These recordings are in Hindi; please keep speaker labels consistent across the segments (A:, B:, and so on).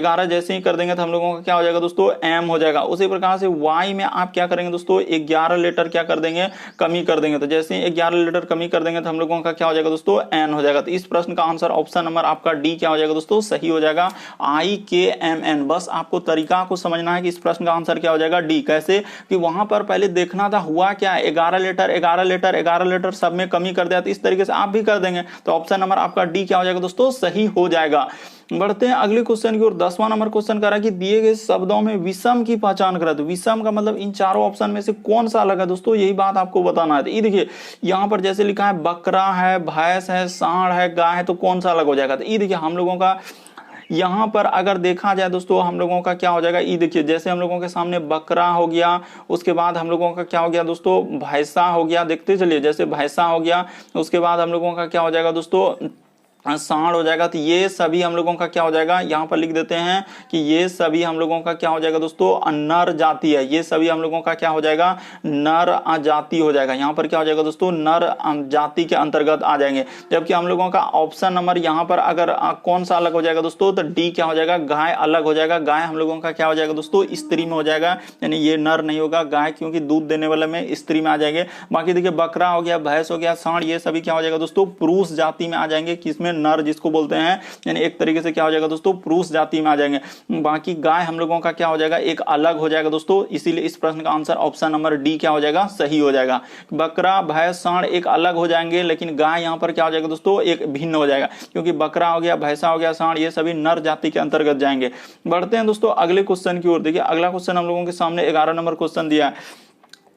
A: 11 जैसे ही कर देंगे तो हम लोगों का क्या हो जाएगा दोस्तों, m हो जाएगा। उसी प्रकार से y में आप क्या करेंगे दोस्तों, 11 लेटर क्या कर देंगे, कमी कर देंगे। तो जैसे ही 11 लेटर कमी कर देंगे तो हम लोगों का क्या हो जाएगा दोस्तों, n हो जाएगा। तो इस प्रश्न का आंसर ऑप्शन नंबर आपका डी क्या हो जाएगा दोस्तों, सही हो जाएगा, IKMN। बस आपको तरीका को समझना है कि इस प्रश्न का आंसर क्या हो जाएगा, डी। कैसे कि वहां पर पहले देखना था हुआ क्या, 11 लेटर 11 लेटर 11 लेटर सब में कमी कर दिया, तो इस तरीके से आप भी कर देंगे। तो ऑप्शन नंबर आपका डी क्या हो जाएगा दोस्तों, सही हो जाएगा। बढ़ते हैं अगले क्वेश्चन की ओर। 10वां नंबर क्वेश्चन कह रहा है कि दिए गए शब्दों में विषम की पहचान करें। तो विषम का मतलब इन चारों ऑप्शन में से कौन सा अलग है दोस्तों, यही बात आपको बताना है। तो ये देखिए यहाँ पर जैसे लिखा है बकरा है, भैंस है, सांड है, गाय है, तो कौन सा अलग हो जाएगा। तो ये देखिए हम लोगों का यहाँ पर अगर देखा जाए दोस्तों, हम लोगों का क्या हो जाएगा, ये देखिए जैसे हम लोगों के सामने बकरा हो गया, उसके बाद हम लोगों का क्या हो गया दोस्तों, भैंसा हो गया। देखते चलिए जैसे भैंसा हो गया, उसके बाद हम लोगों का क्या हो जाएगा दोस्तों, सांड हो जाएगा। तो ये सभी हम लोगों का क्या हो जाएगा, यहाँ पर लिख देते हैं कि ये सभी हम लोगों का क्या हो जाएगा दोस्तों, नर जाति है। ये सभी हम लोगों का क्या हो जाएगा, नर जाति हो जाएगा। यहाँ पर क्या हो जाएगा दोस्तों, नर जाति के अंतर्गत आ जाएंगे। जबकि हम लोगों का ऑप्शन नंबर यहाँ पर अगर कौन सा अलग हो जाएगा दोस्तों, तो डी क्या हो जाएगा, गाय अलग हो जाएगा। गाय हम लोगों का क्या हो जाएगा दोस्तों, स्त्री में हो जाएगा, यानी ये नर नहीं होगा, गाय क्योंकि दूध देने वाले में स्त्री में आ जाएंगे। बाकी देखिए बकरा हो गया, भैंस हो गया, सांड, ये सभी क्या हो जाएगा दोस्तों, पुरुष जाति में आ जाएंगे। किसमें, नर जिसको बोलते हैं, यानी एक तरीके से क्या हो जाएगा दोस्तों, पुरुष जाति में आ जाएंगे। बाकी गाय हम लोगों का क्या हो जाएगा, एक अलग हो जाएगा दोस्तों। इसीलिए इस प्रश्न का आंसर ऑप्शन नंबर डी क्या हो जाएगा, सही हो जाएगा। बकरा, भैंस, सांड एक अलग हो जाएंगे, लेकिन गाय यहाँ पर क्या हो जाएगा दोस्तों, एक भिन्न हो जाएगा, क्योंकि बकरा हो गया, भैंसा हो गया, सांड, ये सभी नर जाति के अंतर्गत जाएंगे। बढ़ते हैं दोस्तों अगले क्वेश्चन की ओर। देखिए अगला क्वेश्चन हम लोगों के सामने 11 नंबर क्वेश्चन दिया है।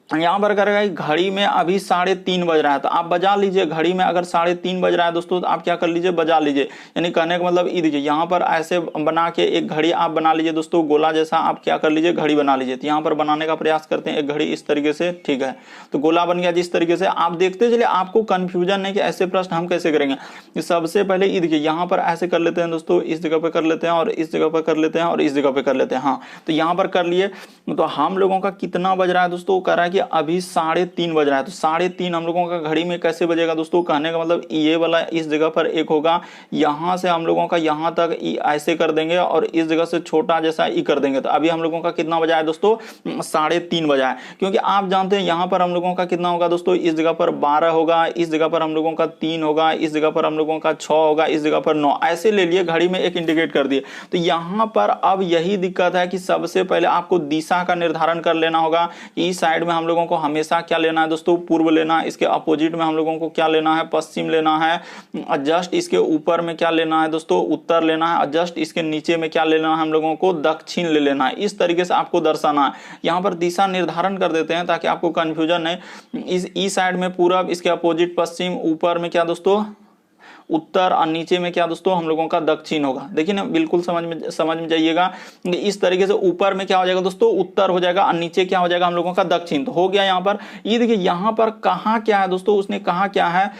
A: यहाँ पर करेगा घड़ी में अभी 3:30 बज रहा है, तो आप बजा लीजिए। घड़ी में अगर 3:30 बज रहा है दोस्तों, तो आप क्या कर लीजिए, बजा लीजिए। यानी कहने का मतलब ये देखिए यहाँ पर ऐसे बना के एक घड़ी आप बना लीजिए दोस्तों, गोला जैसा आप क्या कर लीजिए, घड़ी बना लीजिए। तो यहाँ पर बनाने का प्रयास करते हैं एक घड़ी इस तरीके से, ठीक है। तो गोला बन गया जिस तरीके से, आप देखते चलिए, आपको कंफ्यूजन नहीं कि ऐसे प्रश्न हम कैसे करेंगे। सबसे पहले ये देखिए यहाँ पर ऐसे कर लेते हैं दोस्तों, इस जगह पे कर लेते हैं, और इस जगह पे कर लेते हैं, और इस जगह पे कर लेते हैं। हाँ, तो यहाँ पर कर लिए। तो हम लोगों का कितना बज रहा है दोस्तों, कह रहा है कि अभी 3:30 बज रहा है। तो 3:30 हम लोगों का घड़ी में कैसे बजेगा दोस्तों, कहने का मतलब ये वाला इस जगह पर एक होगा, यहां से हम लोगों का यहां तक ऐसे कर देंगे, और इस जगह से छोटा जैसा ई कर देंगे। तो अभी हम लोगों का कितना बजा है दोस्तों, 3:30 बजा है। क्योंकि आप जानते हैं यहाँ पर हम लोगों का कितना होगा दोस्तों, इस जगह पर 12 होगा, इस जगह पर हम लोगों का 3 होगा, इस जगह पर हम लोगों का 6 होगा, इस जगह पर 9, ऐसे ले लिए, घड़ी में एक इंडिकेट कर दिए। तो यहाँ पर अब यही दिक्कत है कि सबसे पहले आपको दिशा का निर्धारण कर लेना होगा कि इस साइड में हम लोगों को हमेशा क्या लेना है दोस्तों, पूर्व लेना है। इसके अपोजिट में हम लोगों को क्या लेना है, पश्चिम लेना है। जस्ट इसके ऊपर में क्या लेना है दोस्तों, उत्तर लेना है। जस्ट इसके नीचे में क्या लेना है हम लोगों को, दक्षिण ले लेना है। इस तरीके से आपको दर्शाना है। यहाँ पर दिशा निर्धारण कर देते हैं ताकि आपको कंफ्यूजन नहीं। इस साइड में पूरब, इसके अपोजिट पश्चिम, ऊपर में क्या दोस्तों, उत्तर, और नीचे में क्या दोस्तों हम लोगों का दक्षिण होगा। देखिए ना, बिल्कुल समझ में जाइएगा। इस तरीके से ऊपर में क्या हो जाएगा दोस्तों, उत्तर हो जाएगा, और नीचे क्या हो जाएगा हम लोगों का दक्षिण। तो हो गया यहाँ पर। ये देखिए यहाँ पर कहा क्या है दोस्तों, उसने कहा क्या है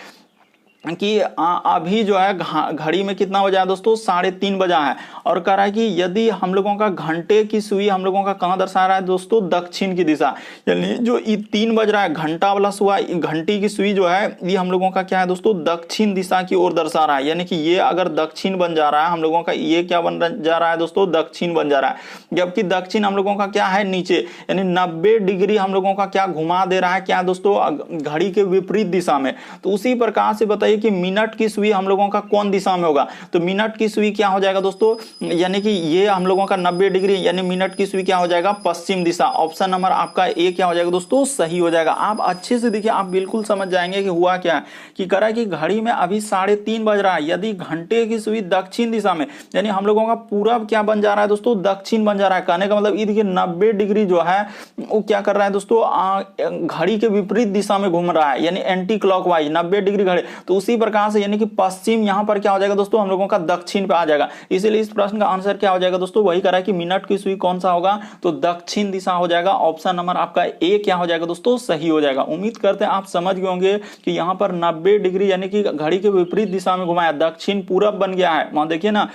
A: कि अभी जो है घड़ी में कितना बजा है दोस्तों, 3:30 बजा है। और कह रहा है कि यदि हम लोगों का घंटे की सुई हम लोगों का कहाँ दर्शा रहा है दोस्तों, दक्षिण की दिशा। यानी जो 3 बज रहा है, घंटा वाला सुआ, घंटी की सुई जो है, ये हम लोगों का क्या है दोस्तों, दक्षिण दिशा की ओर दर्शा रहा है। यानी कि ये अगर दक्षिण बन जा रहा है हम लोगों का, ये क्या बन जा रहा है दोस्तों, दक्षिण बन जा रहा है। जबकि दक्षिण हम लोगों का क्या है, नीचे, यानी 90 डिग्री हम लोगों का क्या घुमा दे रहा है, क्या दोस्तों, घड़ी के विपरीत दिशा में। तो उसी प्रकार से बताइए कि मिनट की सुई हम लोगों का कौन दिशा में होगा। तो मिनट की सुई क्या हो जाएगा दोस्तों, यानी कि ये हम लोगों का 90 डिग्री, यानी मिनट की सुई क्या हो जाएगा, पश्चिम दिशा। ऑप्शन नंबर आपका ए क्या हो जाएगा दोस्तों, सही हो जाएगा। आप अच्छे से देखिए, आप बिल्कुल समझ जाएंगे कि हुआ क्या है। कि कह रहा है कि घड़ी में अभी 3:30 बज रहा है, यदि घंटे की सुई दक्षिण दिशा में, यानी हम लोगों का पूरब क्या बन जा रहा है दोस्तों, दक्षिण बन जा रहा है। कहने का मतलब ये देखिए 90 डिग्री जो है वो क्या कर रहा है दोस्तों, घड़ी के विपरीत दिशा में घूम रहा है, यानी एंटी क्लॉकवाइज 90 डिग्री घड़ी। तो उसी प्रकार से यानी कि पश्चिम यहाँ पर क्या हो जाएगा दोस्तों, हम लोगों का दक्षिण पे आ जाएगा। इसीलिए इस प्रश्न का आंसर क्या हो जाएगा दोस्तों, वही कह रहा है कि मिनट की सुई कौन सा होगा, तो दक्षिण दिशा हो जाएगा। ऑप्शन नंबर आपका ए क्या हो जाएगा दोस्तों, सही हो जाएगा। उम्मीद करते हैं आप समझ गए होंगे कि यहाँ पर 90 डिग्री यानी कि घड़ी के विपरीत दिशा में घुमाया, दक्षिण पूरब बन गया है। वहां देखिए ना,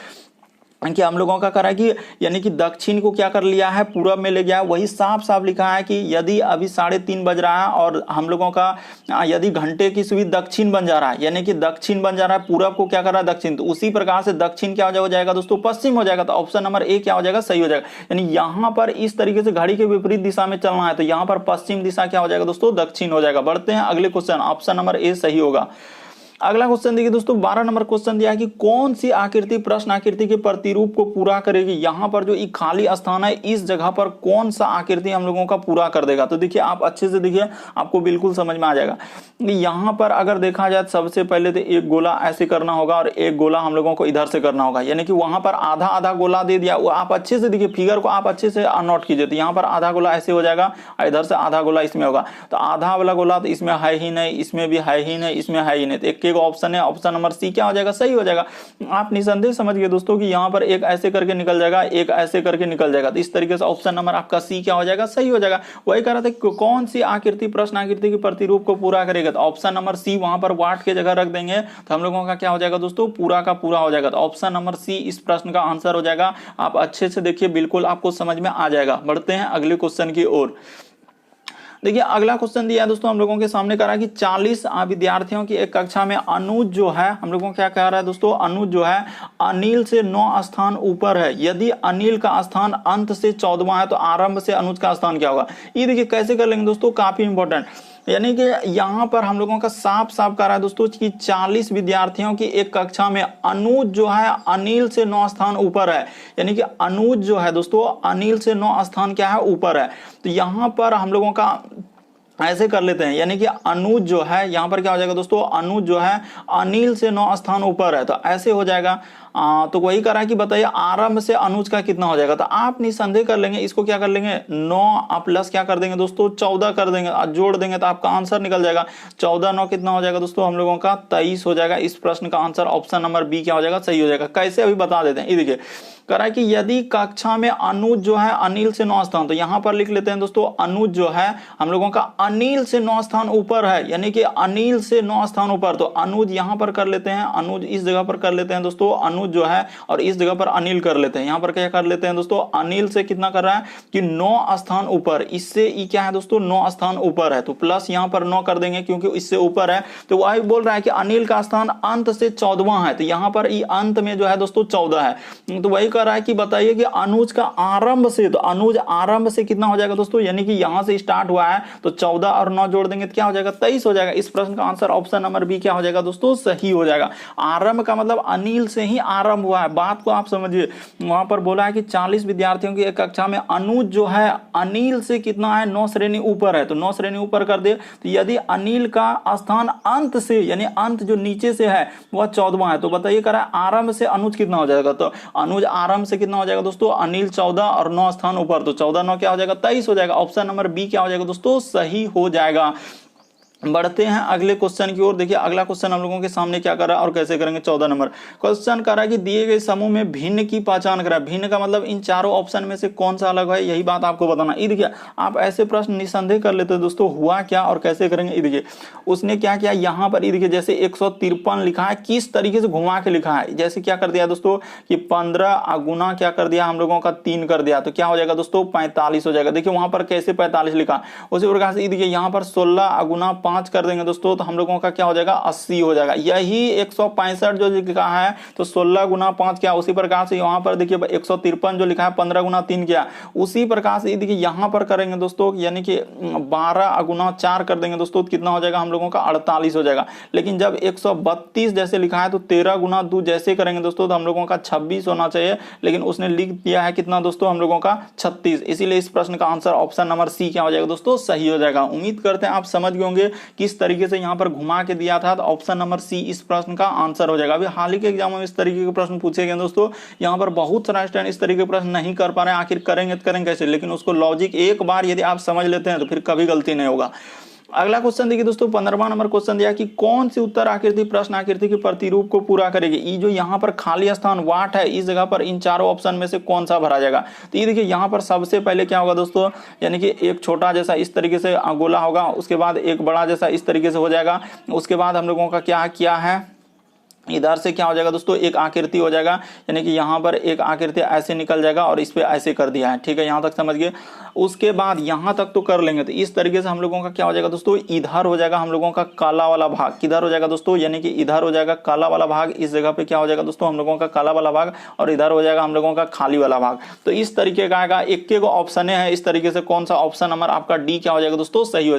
A: कि हम लोगों का करा है कि यानी कि दक्षिण को क्या कर लिया है, पूरब में ले गया है। वही साफ साफ लिखा है कि यदि अभी 3:30 बज रहा है और हम लोगों का यदि घंटे की सुई दक्षिण बन जा रहा है, यानी कि दक्षिण बन जा रहा है, पूरब को क्या कर रहा है, दक्षिण, तो उसी प्रकार से दक्षिण क्या हो जाएगा दोस्तों, पश्चिम हो जाएगा। तो ऑप्शन नंबर ए क्या हो जाएगा, सही हो जाएगा। यानी यहां पर इस तरीके से घड़ी के विपरीत दिशा में चलना है, तो यहां पर पश्चिम दिशा क्या हो जाएगा दोस्तों, दक्षिण हो जाएगा। बढ़ते हैं अगले क्वेश्चन, ऑप्शन नंबर ए सही होगा। अगला क्वेश्चन देखिए दोस्तों, 12 नंबर क्वेश्चन दिया है कि कौन सी आकृति प्रश्न आकृति के प्रतिरूप को पूरा करेगी। यहां पर जो खाली स्थान है, इस जगह पर कौन सा आकृति हम लोगों का पूरा कर देगा। तो देखिए आप अच्छे से देखिए, आपको बिल्कुल समझ में आ जाएगा। यहां पर अगर देखा जाए सबसे पहले तो एक गोला ऐसे करना होगा और एक गोला हम लोगों को इधर से करना होगा, यानी कि वहां पर आधा आधा गोला दे दिया। वो आप अच्छे से देखिए, फिगर को आप अच्छे से नोट कीजिए। तो यहाँ पर आधा गोला ऐसे हो जाएगा और इधर से आधा गोला इसमें होगा। तो आधा वाला गोला तो इसमें है ही नहीं, इसमें भी है ही नहीं, इसमें है ही नहीं। तो एक ऑप्शन है, ऑप्शन नंबर सी क्या हो जाएगा, सही हो जाएगा। आप निसंदेह समझ गए दोस्तों कि यहां पर एक ऐसे करके निकल जाएगा, एक ऐसे करके निकल जाएगा। तो इस तरीके से ऑप्शन नंबर आपका सी क्या हो जाएगा, सही हो जाएगा। वही कह रहा था कौन सी आकृति प्रश्न आकृति के प्रतिरूप को पूरा करेगा। तो ऑप्शन नंबर सी, वहां पर वाट की जगह रख देंगे तो हम लोगों का क्या हो जाएगा दोस्तों, पूरा का पूरा हो जाएगा। तो ऑप्शन नंबर सी इस प्रश्न का आंसर हो जाएगा। आप अच्छे से देखिए, बिल्कुल आपको समझ में आ जाएगा। बढ़ते हैं अगले क्वेश्चन की ओर। देखिए अगला क्वेश्चन दिया है दोस्तों हम लोगों के सामने, कह रहा है कि 40 विद्यार्थियों की एक कक्षा में अनुज जो है, हम लोगों को क्या कह रहा है दोस्तों, अनुज जो है अनिल से 9 स्थान ऊपर है। यदि अनिल का स्थान अंत से 14वां है तो आरंभ से अनुज का स्थान क्या होगा। ये देखिए कैसे कर लेंगे दोस्तों, काफी इंपॉर्टेंट। यानी कि यहां पर हम लोगों का साफ साफ कह रहा है दोस्तों कि 40 विद्यार्थियों की एक कक्षा में अनुज जो है अनिल से 9 स्थान ऊपर है। यानी कि अनुज जो है दोस्तों अनिल से 9 स्थान क्या है, ऊपर है। तो यहां पर हम लोगों का ऐसे कर लेते हैं, यानी कि अनुज जो है यहां पर क्या हो जाएगा दोस्तों, अनुज जो है अनिल से 9 स्थान ऊपर है। तो ऐसे हो जाएगा। तो वही करा कि बताइए आरंभ से अनुज का कितना हो जाएगा। तो आप निसंदेह कर लेंगे, इसको क्या कर लेंगे, 9 प्लस क्या कर देंगे दोस्तों, 14 कर देंगे, जोड़ देंगे तो आपका आंसर निकल जाएगा। 14 9 कितना हो जाएगा दोस्तों, हम लोगों का 23 हो जाएगा। इस प्रश्न का आंसर ऑप्शन नंबर बी क्या हो जाएगा, सही हो जाएगा। कैसे अभी बता देते हैं, ये देखिए करा कि यदि कक्षा में अनुज जो है अनिल से 9 स्थान, तो यहां पर लिख लेते हैं दोस्तों अनुज जो है हम लोगों का अनिल से 9 स्थान ऊपर है, यानी कि अनिल से 9 स्थान ऊपर। तो अनुज यहां पर कर लेते हैं, अनुज इस जगह पर कर लेते हैं दोस्तों, अनुज जो है, और इस जगह पर अनिल कर लेते हैं। यहां पर क्या कर लेते हैं दोस्तों, अनिल से कितना कर रहा है कि 9 स्थान ऊपर, इससे ई क्या है दोस्तों, 9 स्थान ऊपर है। तो प्लस यहां पर 9 कर देंगे क्योंकि इससे ऊपर है। तो वही बोल रहा है कि अनिल का स्थान अंत से 14वां है, तो यहां पर ई अंत में जो है दोस्तों 14 है। तो वही कर रहा है कि बताइए कि अनुज का आरंभ से, तो अनुज आरंभ से कितना हो जाएगा दोस्तों, यानी कि यहां से स्टार्ट हुआ है तो 14 और 9 जोड़ देंगे तो क्या हो जाएगा, 23 हो जाएगा। इस प्रश्न का आंसर ऑप्शन नंबर बी क्या हो जाएगा दोस्तों, सही हो जाएगा। आरंभ का मतलब अनिल से ही आरंभ हुआ है, बात को आप समझिए। वहां पर बोला है कि 40 विद्यार्थियों की एक कक्षा में अनुज जो है अनिल से कितना है, 9 श्रेणी ऊपर है। तो 9 श्रेणी ऊपर कर दे, तो यदि अनिल का स्थान अंत से, यानी अंत जो नीचे से है वह 14वां है, तो बताइए करा आरंभ से अनुज कितना हो जाएगा। तो अनुज आरंभ से कितना हो जाएगा दोस्तों, अनिल 14 और 9 स्थान ऊपर, तो 14 9 क्या हो जाएगा, 23 हो जाएगा। ऑप्शन नंबर बी क्या हो जाएगा दोस्तों, सही हो जाएगा। बढ़ते हैं अगले क्वेश्चन की ओर। देखिए अगला क्वेश्चन हम लोगों के सामने क्या कर रहा है और कैसे करेंगे। 14 नंबर क्वेश्चन कर रहा है कि दिए गए समूह में भिन्न की पहचान करा। भिन्न का मतलब इन चारों ऑप्शन में से कौन सा अलग है, यही बात आपको बताना। ये देखिए आप ऐसे प्रश्न निसंदेह कर लेते हैं दोस्तों, हुआ क्या और कैसे करेंगे। ये देखिए उसने क्या किया, यहाँ पर ये देखिए जैसे 153 लिखा है, किस तरीके से घुमा के लिखा है। जैसे क्या कर दिया दोस्तों कि 15 गुना क्या कर दिया हम लोगों का 3 कर दिया, तो क्या हो जाएगा दोस्तों 45 हो जाएगा। देखिए वहां पर कैसे 45 लिखा, उसी प्रकार से देखिए यहाँ पर 16 गुना 5 कर देंगे दोस्तों, तो हम लोगों का क्या हो जाएगा 80 हो जाएगा। यही 165 जो लिखा है तो 16 गुना 5 क्या, उसी प्रकार से यहाँ पर देखिए 153 जो लिखा है 15 गुना 3 क्या, उसी प्रकार से देखिए यहाँ पर करेंगे दोस्तों, यानी कि 12 गुना 4 कर देंगे दोस्तों, तो कितना हो जाएगा हम लोगों का 48 हो जाएगा। लेकिन जब 132 जैसे लिखा है तो 13 गुना 2 जैसे करेंगे दोस्तों तो हम लोगों का 26 होना चाहिए, लेकिन उसने लिख दिया है कितना दोस्तों हम लोगों का 36। इसीलिए इस प्रश्न का आंसर ऑप्शन नंबर सी क्या हो जाएगा दोस्तों, सही हो जाएगा। उम्मीद करते हैं आप समझ गए होंगे किस तरीके से यहाँ पर घुमा के दिया था, तो ऑप्शन नंबर सी इस प्रश्न का आंसर हो जाएगा। अभी हाल ही के एग्जाम में इस तरीके के प्रश्न पूछे गए दोस्तों, यहाँ पर बहुत सारा स्टूडेंट इस तरीके के प्रश्न नहीं कर पा रहे हैं, आखिर करेंगे तो करेंगे कैसे, लेकिन उसको लॉजिक एक बार यदि आप समझ लेते हैं तो फिर कभी गलती नहीं होगा। अगला क्वेश्चन देखिए दोस्तों 15वां नंबर क्वेश्चन दिया कि कौन सी उत्तर आकृति प्रश्न आकृति के प्रतिरूप को पूरा करेगी। ये जो यहाँ पर खाली स्थान वाट है, इस जगह पर इन चारों ऑप्शन में से कौन सा भरा जाएगा। तो ये देखिए यहाँ पर सबसे पहले क्या होगा दोस्तों, यानी कि एक छोटा जैसा इस तरीके से गोला होगा, उसके बाद एक बड़ा जैसा इस तरीके से हो जाएगा। उसके बाद हम लोगों का क्या किया है, इधर से क्या हो जाएगा दोस्तों, एक आकृति हो जाएगा, यानी कि यहाँ पर एक आकृति ऐसे निकल जाएगा और इस पे ऐसे कर दिया है। ठीक है, यहाँ तक समझ गए। उसके बाद यहाँ तक तो कर लेंगे। तो इस तरीके से हम लोगों का क्या हो जाएगा दोस्तों, इधर हो जाएगा हम लोगों का काला वाला भाग। किधर हो जाएगा दोस्तों, यानी कि इधर हो जाएगा काला वाला भाग। इस जगह पे क्या हो जाएगा दोस्तों, हम लोगों का काला वाला भाग, और इधर हो जाएगा हम लोगों का खाली वाला भाग। तो इस तरीके का आएगा। एक ऑप्शन है इस तरीके से, कौन सा ऑप्शन नंबर आपका डी क्या हो जाएगा दोस्तों, सही हो जाएगा।